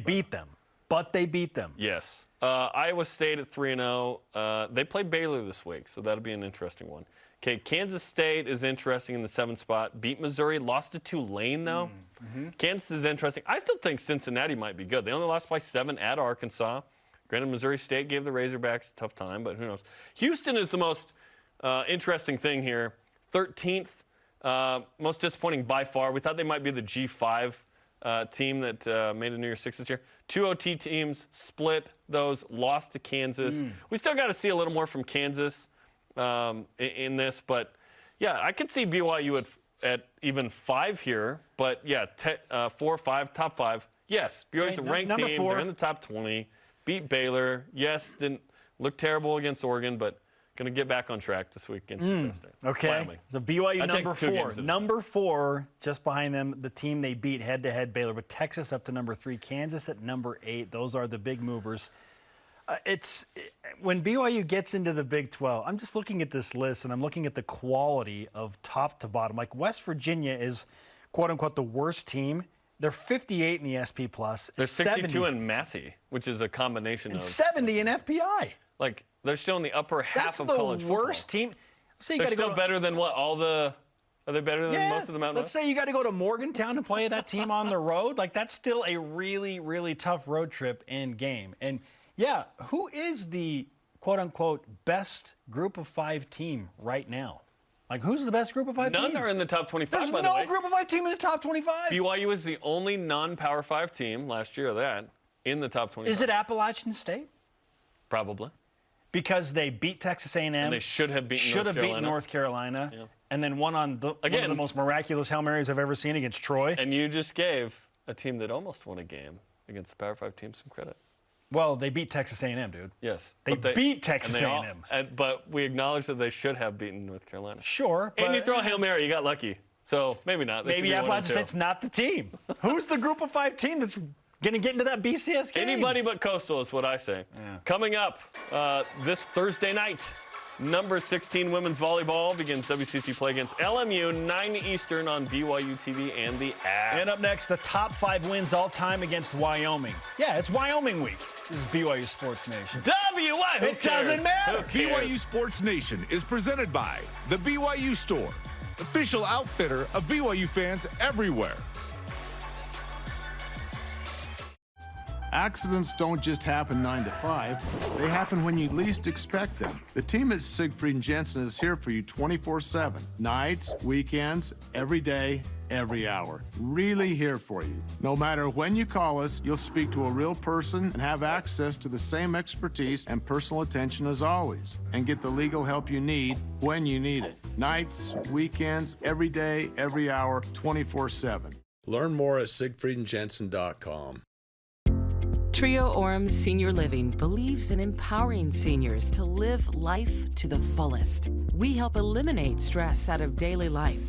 beat them. Yes. Iowa State at 3-0. They play Baylor this week, so that'll be an interesting one. Okay, Kansas State is interesting in the 7th spot. Beat Missouri, lost to Tulane, though. Kansas is interesting. I still think Cincinnati might be good. They only lost by 7 at Arkansas. Granted, Missouri State gave the Razorbacks a tough time, but who knows. Houston is the most interesting thing here. 13th, Most disappointing by far. We thought they might be the G5 team that made a New Year's Six this year. 2 OT teams split those, lost to Kansas. We still got to see a little more from Kansas in this, but yeah, I could see BYU at even 5 here. But yeah, 4, 5, top 5. Yes, BYU's a ranked team. 4. They're in the top 20. Beat Baylor. Yes, didn't look terrible against Oregon, but going to get back on track this week against Utah State. Okay, Finally. so BYU I take number 2 4. games Number 4, just behind them, the team they beat head-to-head, Baylor, with Texas up to number 3, Kansas at number 8. Those are the big movers. When BYU gets into the Big 12, I'm just looking at this list, and I'm looking at the quality of top to bottom. Like West Virginia is, quote-unquote, the worst team. They're 58 in the SP+. They're 62 in Massey, which is a combination of 70 in FPI. Like, they're still in the upper half of college football. That's the worst team. So they're still better than what? Are they better than most of the Mountain Let's say you got to go to Morgantown to play that team on the road. Like, that's still a really, really tough road trip and game. And, yeah, who is the, quote-unquote, best group of 5 team right now? Like, who's the best group of 5 team? None are in the top 25, by the way. There's no group of 5 team in the top 25. BYU is the only non-Power 5 team last year of that in the top 25. Is it Appalachian State? Probably. Because they beat Texas A&M. And they should have beaten North Carolina. Yeah. And then one of the most miraculous Hail Marys I've ever seen against Troy. And you just gave a team that almost won a game against the Power 5 team some credit. Well, they beat Texas A&M, dude. Yes. They beat Texas A&M. But we acknowledge that they should have beaten North Carolina. Sure. And you throw a Hail Mary, you got lucky. So maybe not. Maybe Appalachian State's not the team. Who's the group of 5 team that's going to get into that BCS game? Anybody but Coastal is what I say. Yeah. Coming up this Thursday night, number 16 women's volleyball begins WCC play against LMU, 9 Eastern on BYU TV and the app. And up next, the top 5 wins all time against Wyoming. Yeah, it's Wyoming week. This is BYU Sports Nation. It doesn't matter. BYU Sports Nation is presented by the BYU Store, official outfitter of BYU fans everywhere. Accidents don't just happen 9 to 5. They happen when you least expect them. The team at Siegfried & Jensen is here for you 24/7. Nights, weekends, every day, every hour. Really here for you. No matter when you call us, you'll speak to a real person and have access to the same expertise and personal attention as always, and get the legal help you need when you need it. Nights, weekends, every day, every hour, 24/7. Learn more at siegfriedandjensen.com. Trio Orem Senior Living believes in empowering seniors to live life to the fullest. We help eliminate stress out of daily life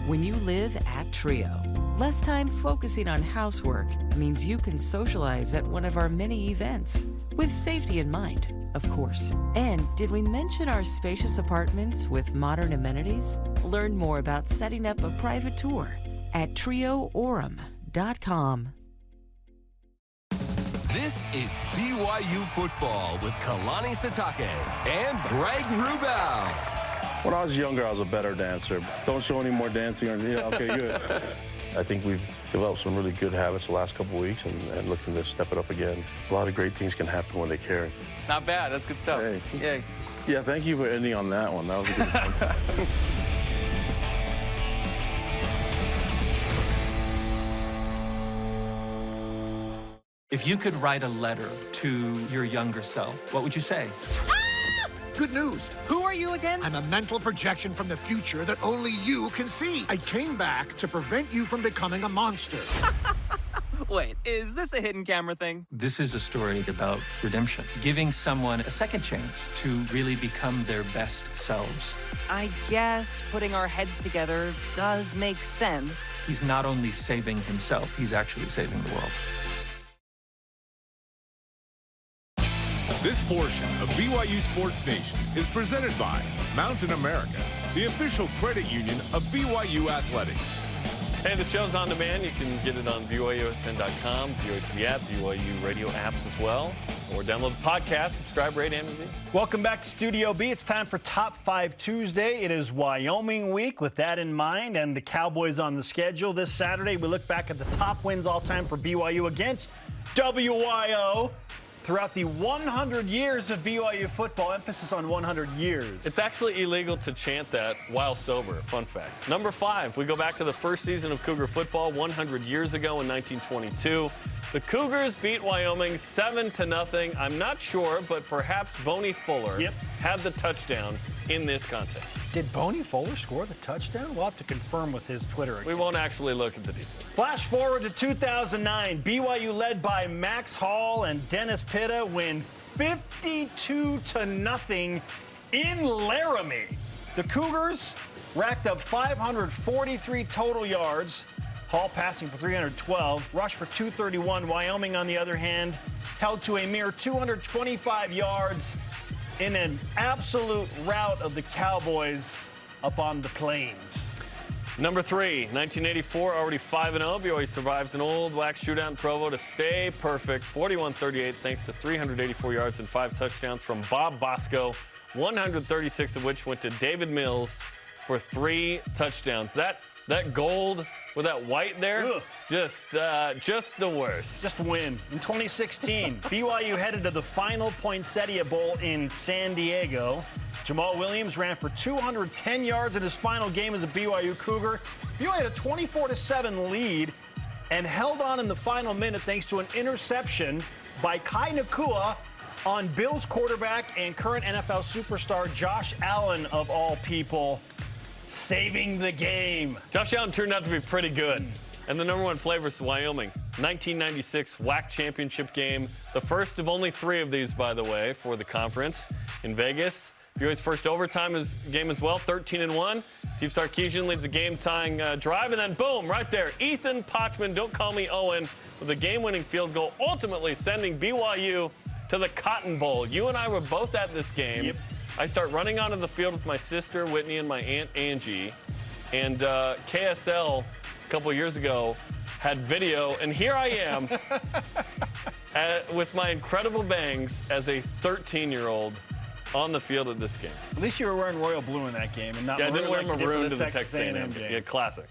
when you live at Trio. Less time focusing on housework means you can socialize at one of our many events, with safety in mind, of course. And did we mention our spacious apartments with modern amenities? Learn more about setting up a private tour at trioorem.com. This is BYU football with Kalani Sitake and Greg Wrubell. When I was younger, I was a better dancer. Don't show any more dancing. Okay, good. I think we've developed some really good habits the last couple of weeks and looking to step it up again. A lot of great things can happen when they care. Not bad. That's good stuff. Hey. Yeah, thank you for ending on that one. That was a good one. If you could write a letter to your younger self, what would you say? Ah! Good news. Who are you again? I'm a mental projection from the future that only you can see. I came back to prevent you from becoming a monster. Wait, is this a hidden camera thing? This is a story about redemption, giving someone a second chance to really become their best selves. I guess putting our heads together does make sense. He's not only saving himself, he's actually saving the world. This portion of BYU Sports Nation is presented by Mountain America, the official credit union of BYU Athletics. Hey, the show's on demand. You can get it on BYUSN.com, BYU TV app, BYU radio apps as well. Or download the podcast, subscribe, rate, and review. Welcome back to Studio B. It's time for Top 5 Tuesday. It is Wyoming week. With that in mind and the Cowboys on the schedule this Saturday, we look back at the top wins all time for BYU against WYO. throughout the 100 years of BYU football. Emphasis on 100 years. It's actually illegal to chant that while sober. Fun fact. Number 5, we go back to the first season of Cougar football 100 years ago in 1922. The Cougars beat Wyoming 7-0. I'm not sure, but perhaps Boney Fuller had the touchdown in this contest. Did Boney Fuller score the touchdown? We'll have to confirm with his Twitter account. We won't actually look at the details. Flash forward to 2009. BYU, led by Max Hall and Dennis Pitta, win 52-0 in Laramie. The Cougars racked up 543 total yards. Hall passing for 312, rushed for 231. Wyoming, on the other hand, held to a mere 225 yards in an absolute rout of the Cowboys up on the plains. Number 3, 1984, already 5-0. BYU survives an old wax shootout in Provo to stay perfect, 41-38, thanks to 384 yards and 5 touchdowns from Bob Bosco, 136 of which went to David Mills for 3 touchdowns. That gold with that white there, just the worst. Just win. In 2016, BYU headed to the final Poinsettia Bowl in San Diego. Jamal Williams ran for 210 yards in his final game as a BYU Cougar. BYU had a 24-7 lead and held on in the final minute thanks to an interception by Kai Nakua on Bills quarterback and current NFL superstar Josh Allen, of all people, saving the game. Josh Allen turned out to be pretty good. And the number 1 play versus Wyoming, 1996 WAC championship game. The first of only 3 of these, by the way, for the conference in Vegas. BYU's first overtime game as well, 13-1. Steve Sarkisian leads the game-tying drive, and then boom, right there, Ethan Pochman, don't call me Owen, with a game-winning field goal, ultimately sending BYU to the Cotton Bowl. You and I were both at this game. I start running onto the field with my sister, Whitney, and my aunt, Angie. And KSL, a couple of years ago, had video. And here I am with my incredible bangs as a 13-year-old on the field at this game. At least you were wearing royal blue in that game and not I didn't wear like maroon to the Texas A&M game. Yeah, classic.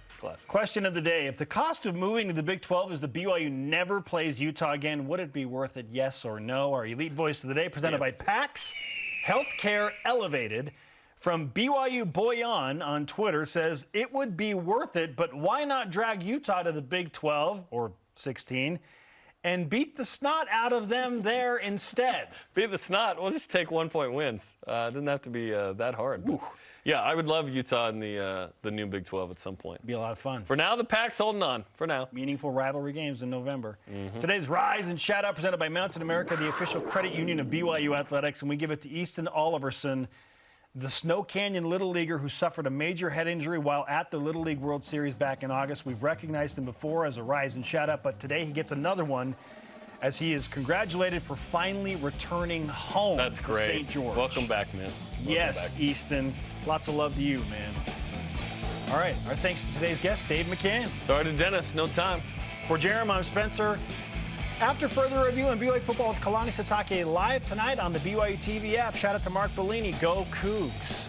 Question of the day. If the cost of moving to the Big 12 is the BYU never plays Utah again, would it be worth it, yes or no? Our Elite Voice of the Day, presented by PAX Healthcare Elevated, from BYU Boyan on Twitter, says it would be worth it, but why not drag Utah to the Big 12 or 16 and beat the snot out of them there instead? Beat the snot? We'll just take 1-point wins. Doesn't have to be that hard. Yeah, I would love Utah in the new Big 12 at some point. Be a lot of fun. For now, the Pack's holding on. For now. Meaningful rivalry games in November. Today's Rise and Shout Out, presented by Mountain America, the official credit union of BYU Athletics, and we give it to Easton Oliverson, the Snow Canyon Little Leaguer who suffered a major head injury while at the Little League World Series back in August. We've recognized him before as a Rise and Shout Out, but today he gets another one as he is congratulated for finally returning home. That's great. To St. George. Welcome back, man. Yes, Easton. Lots of love to you, man. All right, our thanks to today's guest, Dave McCann. Sorry to Dennis, no time. For Jarom, I'm Spencer. After further review on BYU football with Kalani Sitake live tonight on the BYU TV app. Shout out to Mark Bellini. Go Cougs.